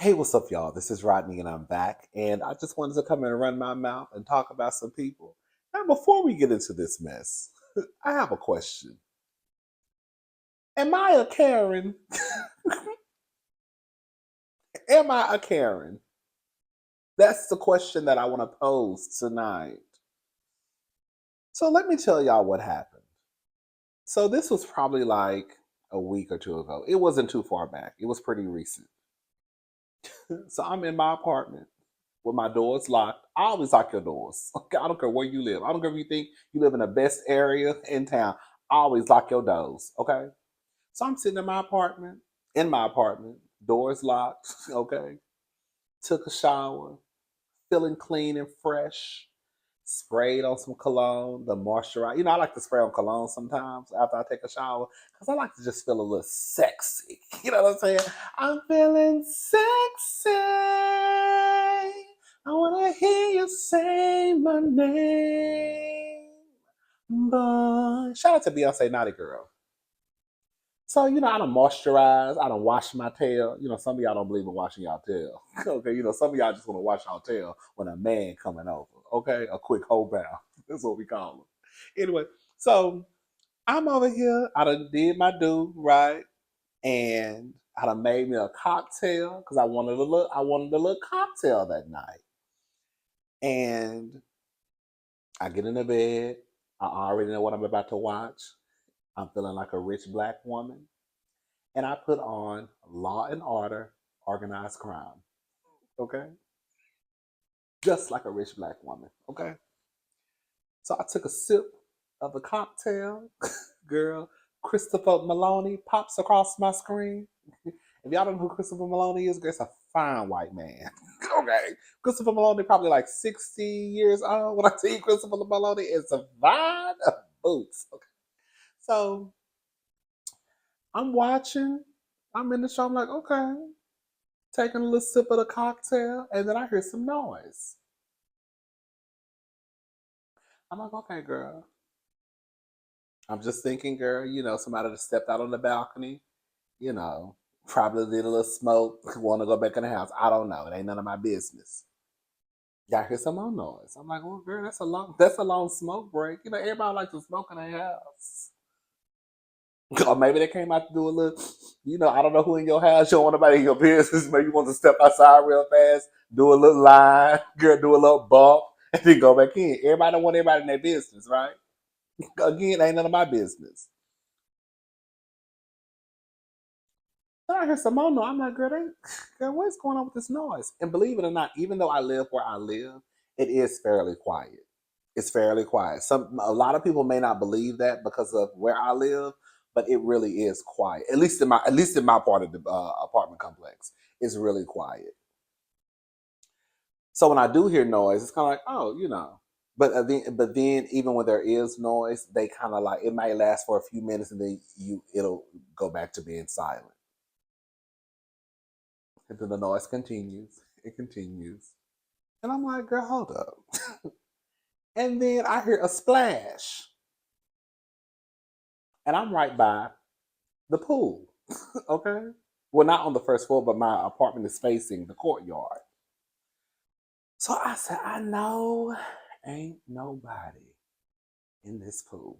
Hey, what's up, y'all? This is Rodney, and I'm back. And I just wanted to come in and run my mouth and talk about some people. Now, before we get into this mess, I have a question. Am I a Karen? Am I a Karen? That's the question that I want to pose tonight. So, let me tell y'all what happened. So, this was probably like a week or two ago. It wasn't too far back, it was pretty recent. So, I'm in my apartment with my doors locked. I always lock your doors. Okay, I don't care where you live. I don't care if you think you live in the best area in town. I always lock your doors. Okay. So I'm sitting in my apartment, doors locked. Okay. Took a shower, feeling clean and fresh. Sprayed on some cologne, the moisturizer. I like to spray on cologne sometimes after I take a shower because I like to just feel a little sexy. You know what I'm saying? I'm feeling sexy. I want to hear you say my name. But shout out to Beyonce Naughty Girl. So, I don't moisturize. I don't wash my tail. Some of y'all don't believe in washing y'all tail. Okay, some of y'all just want to wash y'all tail when a man coming over. Okay, a quick whole bath. That's what we call them. Anyway, so I'm over here. I done did my do, right? And I done made me a cocktail because I wanted a little cocktail that night. And I get in the bed. I already know what I'm about to watch. I'm feeling like a rich black woman. And I put on Law and Order, Organized Crime. Okay? Just like a rich black woman. Okay? So I took a sip of the cocktail. Girl, Christopher Maloney pops across my screen. If y'all don't know who Christopher Maloney is, it's a fine white man. Okay. Christopher Maloney probably like 60 years old. When I tell you Christopher Maloney is a fine boots. Okay. So I'm watching. I'm in the show. I'm like, okay. Taking a little sip of the cocktail, and then I hear some noise. I'm like, okay, girl. I'm just thinking, girl, somebody that stepped out on the balcony, you know, probably did a little smoke, want to go back in the house. I don't know. It ain't none of my business. Y'all hear some more noise. I'm like, well, girl, that's a long smoke break. Everybody likes to smoke in their house. Or maybe they came out to do a little, I don't know who in your house. You don't want nobody in your business. Maybe you want to step outside real fast, do a little line, girl, do a little bump, and then go back in. Everybody don't want everybody in their business, right? Again, ain't none of my business. So I hear some more noise. I'm like, girl, what's going on with this noise? And believe it or not, even though I live where I live, it is fairly quiet. It's fairly quiet. A lot of people may not believe that because of where I live, but it really is quiet. At least in my part of the apartment complex, it's really quiet. So when I do hear noise, it's kind of like, oh, But then, even when there is noise, they kind of like it might last for a few minutes, and then it'll go back to being silent, and then the noise continues. It continues, and I'm like, girl, hold up. And then I hear a splash, and I'm right by the pool. Okay. Well, not on the first floor, but my apartment is facing the courtyard. So I said, I know ain't nobody in this pool.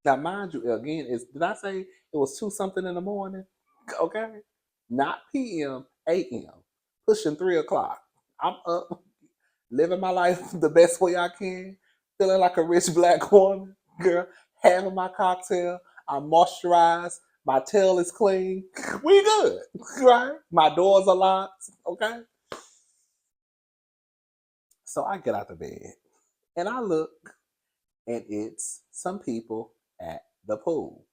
Now, mind you, again, did I say it was two something in the morning? Okay. Not PM, AM, pushing 3 o'clock. I'm up, living my life the best way I can, feeling like a rich black woman, girl, having my cocktail. I'm moisturized. My tail is clean. We good, right? My doors are locked. Okay. So I get out the bed and I look, and it's some people at the pool.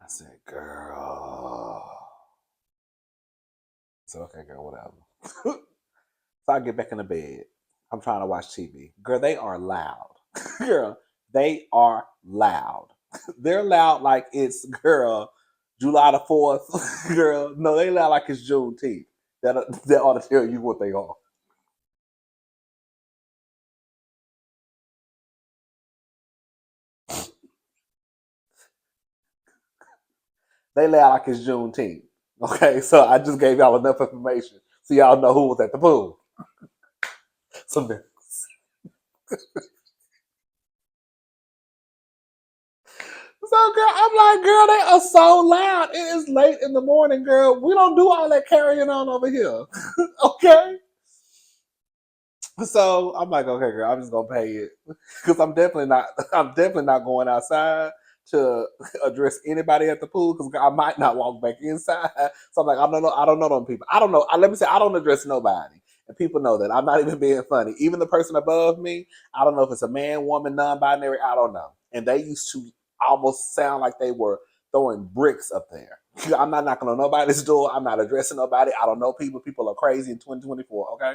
I said, girl. So okay, girl, whatever. So I get back in the bed. I'm trying to watch TV. Girl, they are loud. Girl, they are loud. They're loud like it's July the 4th. Girl, no, they loud like it's Juneteenth. That ought to tell you what they are. They lay out like it's Juneteenth. Okay, so I just gave y'all enough information so y'all know who was at the pool. So, girl, I'm like, girl, they are so loud. It is late in the morning, girl. We don't do all that carrying on over here. Okay? So I'm like, okay, girl, I'm just gonna pay it because I'm definitely not going outside to address anybody at the pool because I might not walk back inside. So I'm like, I don't know them people. I don't know. Let me say, I don't address nobody, and people know that. I'm not even being funny. Even the person above me, I don't know if it's a man, woman, non-binary. I don't know. And they used to almost sound like they were throwing bricks up there. I'm not knocking on nobody's door. I'm not addressing nobody. I don't know people. People are crazy in 2024. Okay.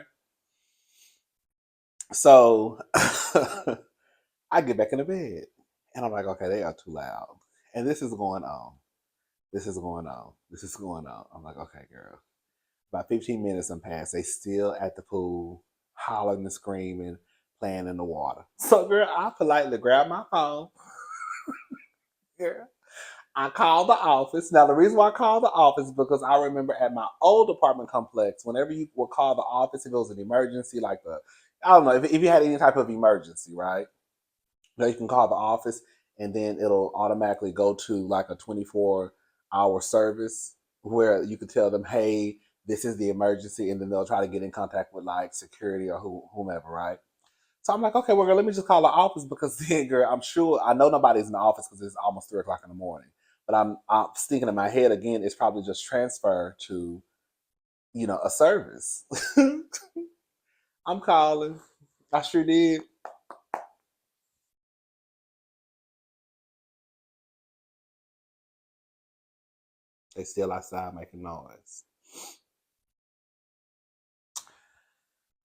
So I get back in the bed and I'm like, okay, they are too loud. And this is going on. This is going on. This is going on. I'm like, okay, girl. About 15 minutes and past. They still at the pool, hollering and screaming, playing in the water. So, girl, I politely grab my phone. Girl, I called the office. Now, the reason why I called the office is because I remember at my old apartment complex, whenever you would call the office, if it was an emergency, like I don't know, if you had any type of emergency, right? Now you can call the office and then it'll automatically go to like a 24-hour service where you can tell them, hey, this is the emergency. And then they'll try to get in contact with like security or whomever, right? So I'm like, okay, well, girl, let me just call the office because then, girl, I'm sure I know nobody's in the office because it's almost 3 o'clock in the morning. But I'm thinking in my head again, it's probably just transfer to, a service. I'm calling. I sure did. They still outside making noise.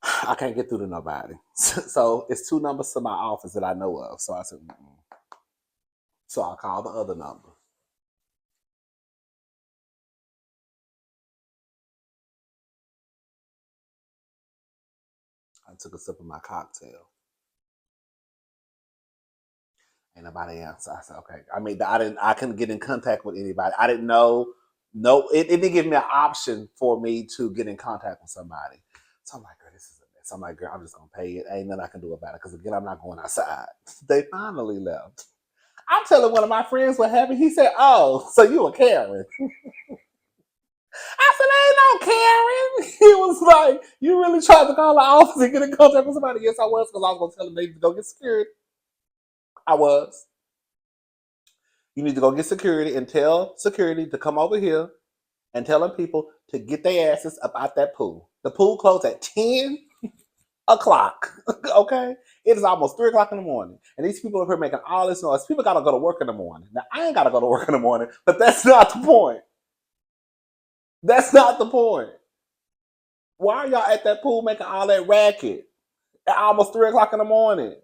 I can't get through to nobody. So it's 2 numbers to my office that I know of. So I said, mm-mm. So I called the other number. I took a sip of my cocktail. Ain't nobody answer. I said, okay. I mean, I couldn't get in contact with anybody. I didn't know. No, it didn't give me an option for me to get in contact with somebody. So I'm like, girl, this is a mess. I'm like, girl, I'm just gonna pay it. Ain't nothing I can do about it. Because again, I'm not going outside. They finally left. I'm telling one of my friends what happened. He said, oh, so you were Karen. I said, ain't no Karen. He was like, you really tried to call the office and get in contact with somebody? Yes, I was, because I was going to tell them they need to go get security. I was. You need to go get security and tell security to come over here and telling people to get their asses up out that pool. The pool closed at 10 o'clock. Okay? It is almost 3 o'clock in the morning. And these people are here making all this noise. People got to go to work in the morning. Now, I ain't got to go to work in the morning, but that's not the point. That's not the point. Why are y'all at that pool making all that racket at almost 3 o'clock in the morning?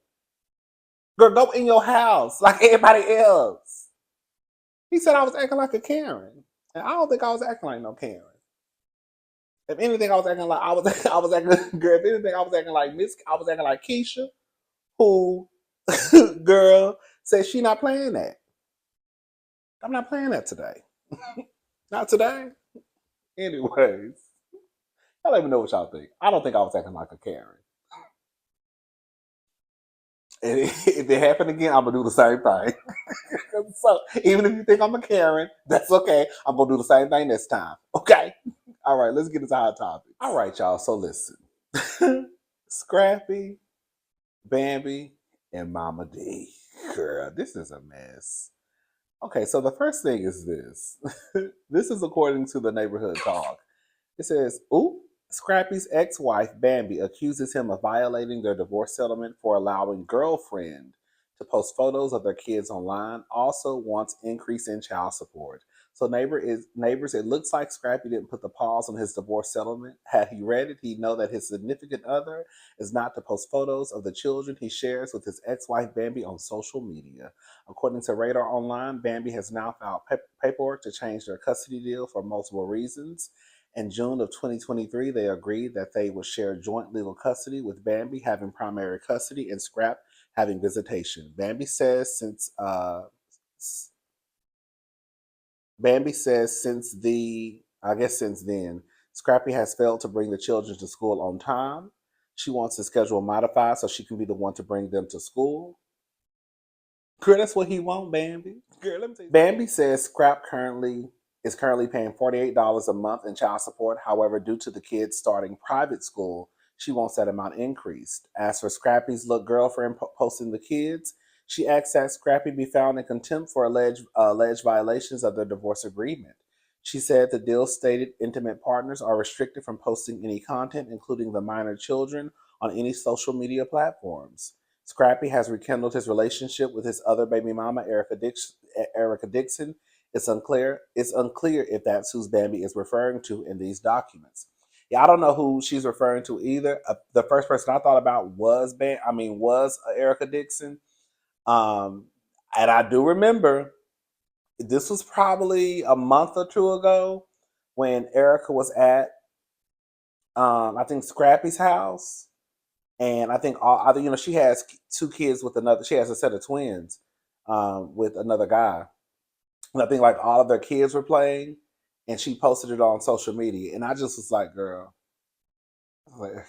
Girl, go in your house like everybody else. He said I was acting like a Karen. And I don't think I was acting like no Karen. If anything, I was acting like I was acting girl, if anything, I was acting like I was acting like Keisha, who girl said she not playing that. I'm not playing that today. Not today. Anyways. I don't even know what y'all think. I don't think I was acting like a Karen. And if it happened again, I'm gonna do the same thing. So even if you think I'm a Karen, that's okay. I'm gonna do the same thing this time. Okay. All right, let's get into hot topic. All right, y'all. So listen. Scrappy, Bambi, and Momma Dee. Girl, this is a mess. Okay, so the first thing is this. This is according to the neighborhood talk. It says, "Ooh, Scrappy's ex-wife Bambi accuses him of violating their divorce settlement for allowing girlfriend to post photos of their kids online. Also wants increase in child support." So neighbors. It looks like Scrappy didn't put the pause on his divorce settlement. Had he read it, he'd know that his significant other is not to post photos of the children he shares with his ex-wife Bambi on social media. According to Radar Online, Bambi has now filed paperwork to change their custody deal for multiple reasons. In June of 2023, they agreed that they would share joint legal custody, with Bambi having primary custody and Scrap having visitation. Bambi says since Bambi says since then, Scrappy has failed to bring the children to school on time. She wants the schedule modified so she can be the one to bring them to school. Girl, that's what he want, Bambi. Girl, let me tell you. Bambi says Scrap currently is currently paying $48 a month in child support. However, due to the kids starting private school, she wants that amount increased. As for Scrappy's little girlfriend posting the kids, she asks that Scrappy be found in contempt for alleged violations of their divorce agreement. She said the deal stated intimate partners are restricted from posting any content, including the minor children, on any social media platforms. Scrappy has rekindled his relationship with his other baby mama, Erica Dixon. It's unclear if that's who Bambi is referring to in these documents. Yeah, I don't know who she's referring to either. The first person I thought about was Erica Dixon. Um, and I do remember this was probably a month or two ago when Erica was at I think Scrappy's house, and I think she has two kids with another. She has a set of twins with another guy, and I think like all of their kids were playing, and she posted it on social media, and I just was like, girl, like,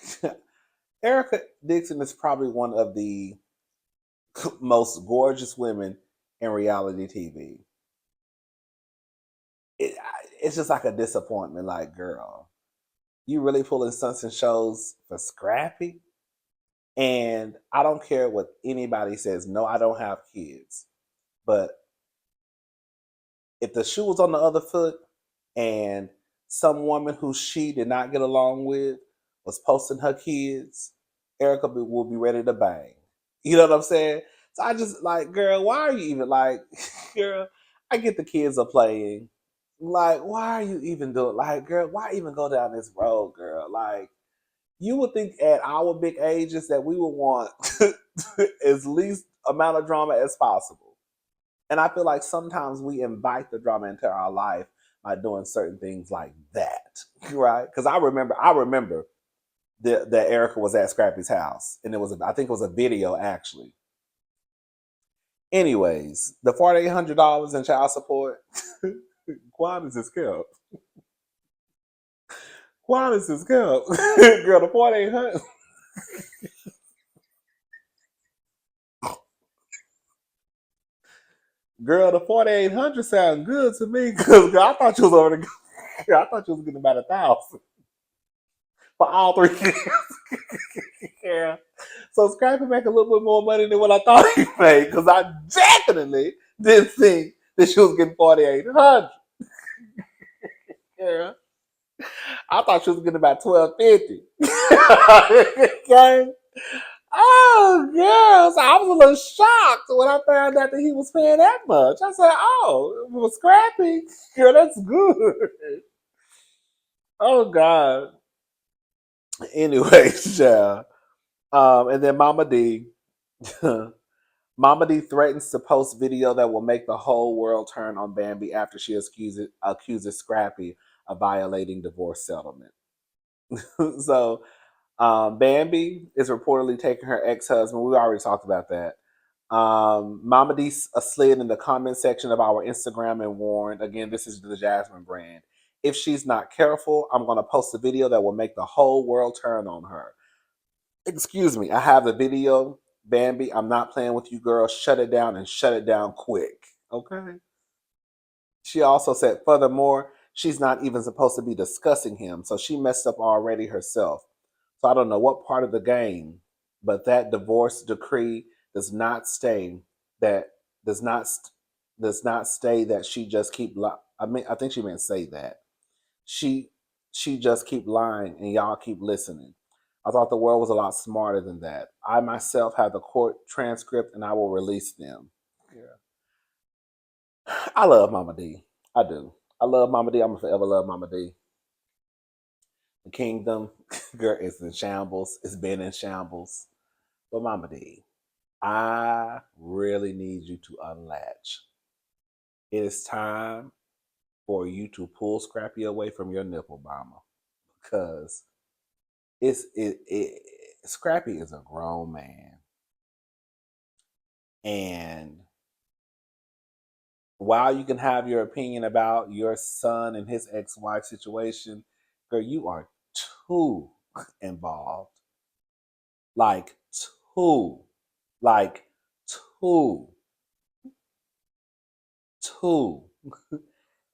Erica Dixon is probably one of the most gorgeous women in reality TV. It, it's just like a disappointment. Like, girl, you really pulling stunts and shows for Scrappy? And I don't care what anybody says. No, I don't have kids. But if the shoe was on the other foot and some woman who she did not get along with was posting her kids, Erica will be ready to bang. You know what I'm saying? So I just like, girl, why are you even like, girl, I get the kids are playing. Like, why are you even doing like, girl, why even go down this road, girl? Like, you would think at our big ages that we would want as least amount of drama as possible. And I feel like sometimes we invite the drama into our life by doing certain things like that, right? Because I remember that Erica was at Scrappy's house, and I think it was a video actually. Anyways, the $4,800 in child support, Quan is his girl. Quan is his girl. Girl, the 4,800. Girl, the 4,800 sound good to me because I thought you was over the. I thought you was getting about 1,000 for all three kids. Yeah. So Scrappy make a little bit more money than what I thought he made because I definitely didn't think that she was getting 4,800. Yeah. I thought she was getting about 1,250. Okay. Oh, girl. So I was a little shocked when I found out that he was paying that much. I said, oh, it was Scrappy. Girl, that's good. Oh, God. Anyways, yeah. And then Momma Dee. Momma Dee threatens to post video that will make the whole world turn on Bambi after she accuses Scrappy of violating divorce settlement. So Bambi is reportedly taking her ex-husband. We already talked about that. Momma Dee slid in the comment section of our Instagram and warned, again, this is the Jasmine brand. If she's not careful, I'm going to post a video that will make the whole world turn on her. Excuse me, I have the video. Bambi, I'm not playing with you, girl. Shut it down and shut it down quick. Okay. She also said, furthermore, she's not even supposed to be discussing him, so she messed up already herself. So I don't know what part of the game, but that divorce decree does not stay that does not does not stay that she just keep. I think she meant say that she she just keep lying and y'all keep listening. I thought the world was a lot smarter than that. I myself have the court transcript and I will release them. Yeah. I love Mama D. I do. I love Mama D. I'm gonna forever love Mama D. The kingdom, girl, is in shambles. It's been in shambles. But Mama D, I really need you to unlatch. It is time for you to pull Scrappy away from your nipple, Mama, because Scrappy is a grown man, and while you can have your opinion about your son and his ex-wife situation, girl, you are too involved. Like too. Like too. Too.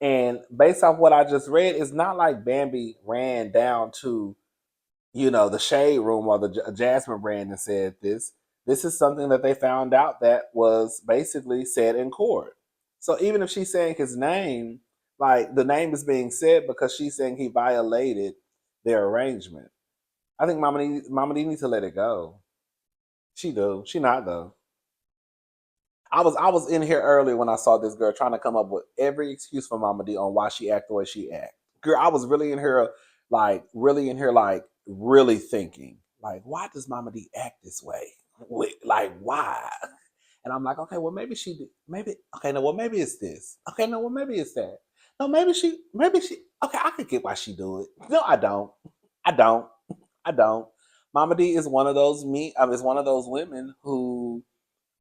And based off what I just read, it's not like Bambi ran down to, the shade room or the Jasmine brand and said this. This is something that they found out that was basically said in court. So even if she's saying his name, like the name is being said because she's saying he violated their arrangement. I think Mama D needs to let it go. She do. She not though. I was in here earlier when I saw this girl trying to come up with every excuse for Mama D on why she act the way she act. Girl, I was really in here, like really thinking, like, why does Mama D act this way? Like, why? And I'm like, okay, well, maybe she did. Maybe okay, no, well, maybe it's this. Okay, no, well, maybe it's that. No, maybe she. Okay, I could get why she do it. No, I don't. I don't. I don't. Mama D is one of those is one of those women who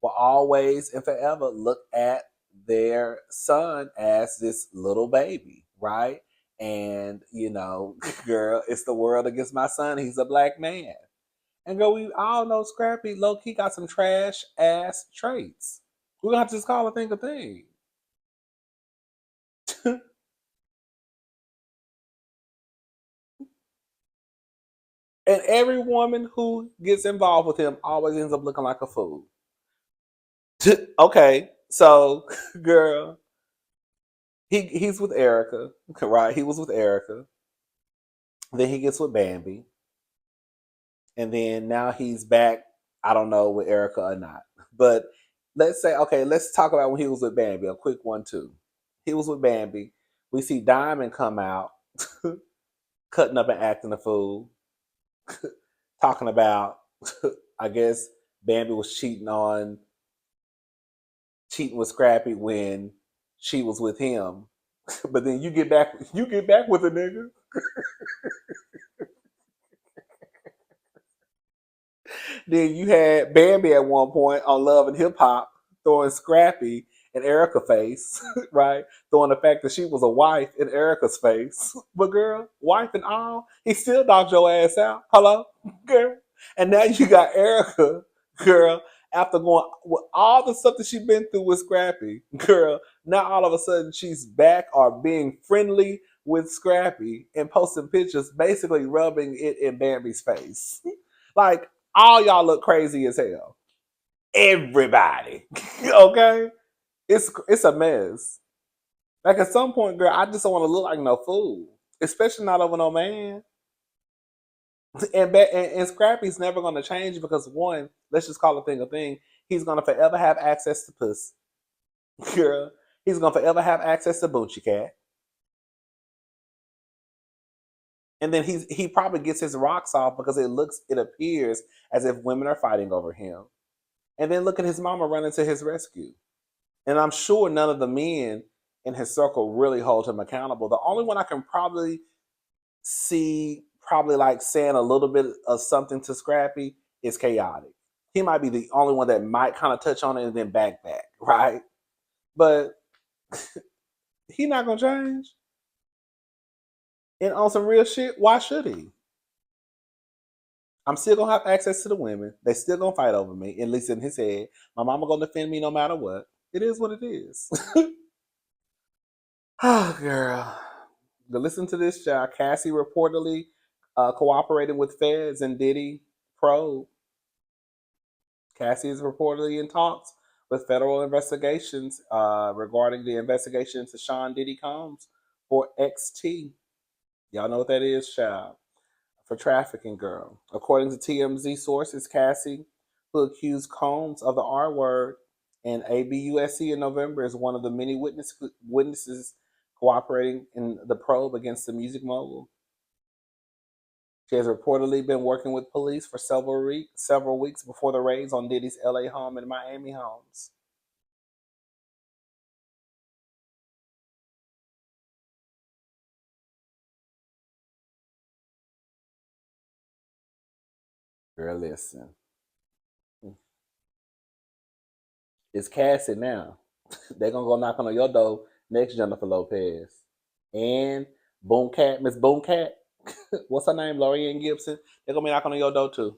will always and forever look at their son as this little baby, right? And, girl, it's the world against my son. He's a black man. And girl, we all know Scrappy low key got some trash ass traits. We're gonna have to just call a thing a thing. And every woman who gets involved with him always ends up looking like a fool. Okay, so girl, he's with Erica, right? He was with Erica. Then he gets with Bambi, and then now he's back. I don't know with Erica or not, but let's say okay. Let's talk about when he was with Bambi. A quick one too. He was with Bambi. We see Diamond come out, cutting up and acting a fool, talking about. I guess Bambi was cheating with Scrappy when she was with him. But then you get back with a nigga. Then you had Bambi at one point on Love and Hip Hop throwing Scrappy in Erica's face, right? Throwing the fact that she was a wife in Erica's face. But girl, wife and all, he still knocked your ass out. Hello, girl. And now you got Erica, girl, after going with all the stuff that she's been through with Scrappy, girl, now all of a sudden she's back or being friendly with Scrappy and posting pictures, basically rubbing it in Bambi's face. Like, all y'all look crazy as hell. Everybody. Okay? It's a mess. Like at some point, girl, I just don't want to look like no fool. Especially not over no man. And Scrappy's never gonna change because one, let's just call a thing a thing. He's gonna forever have access to puss. Girl. He's gonna forever have access to Boochie Cat. And then he probably gets his rocks off because it appears as if women are fighting over him. And then look at his mama running to his rescue. And I'm sure none of the men in his circle really hold him accountable. The only one I can probably see, probably like saying a little bit of something to Scrappy is Chaotic. He might be the only one that might kind of touch on it and then back, right? But he not gonna change. And on some real shit, why should he? I'm still gonna have access to the women. They still gonna fight over me, at least in his head. My mama gonna defend me no matter what. It is what it is. Oh, girl. To listen to this, child. Cassie reportedly cooperating with feds and Diddy probe. Cassie is reportedly in talks with federal investigations regarding the investigation into Sean Diddy Combs for XT. Y'all know what that is, child. For trafficking, girl. According to TMZ sources, Cassie, who accused Combs of the R word and ABUSC in November, is one of the many witnesses cooperating in the probe against the music mogul. She has reportedly been working with police for several weeks before the raids on Diddy's LA home and Miami homes. Girl, listen. It's Cassie now. They're gonna go knock on your door next, Jennifer Lopez. And Boomcat, Miss Boomcat, what's her name? Lorianne Gibson. They're gonna be knocking on your door too.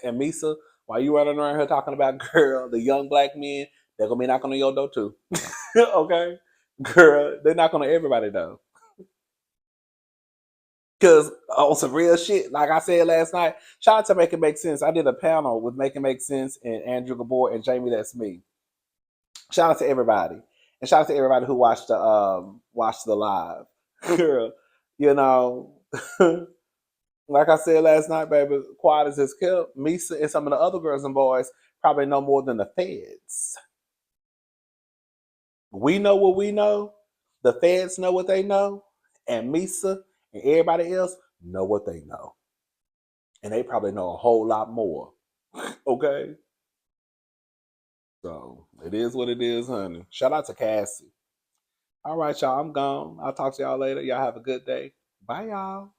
And Misa, while you running around here talking about girl, the young black men, they're gonna be knocking on your door too. Okay? Girl, they're knocking on everybody though. Cause on some real shit, like I said last night, shout out to Make It Make Sense. I did a panel with Make It Make Sense and Andrew Gabor and Jamie That's Me. Shout out to everybody. And shout out to everybody who watched the live. Girl, you know, like I said last night, baby, quiet as it's kept. Misa and some of the other girls and boys probably know more than the feds. We know what we know. The feds know what they know. And Misa and everybody else know what they know. And they probably know a whole lot more. Okay? So it is what it is, honey. Shout out to Cassie. All right, y'all. I'm gone. I'll talk to y'all later. Y'all have a good day. Bye, y'all.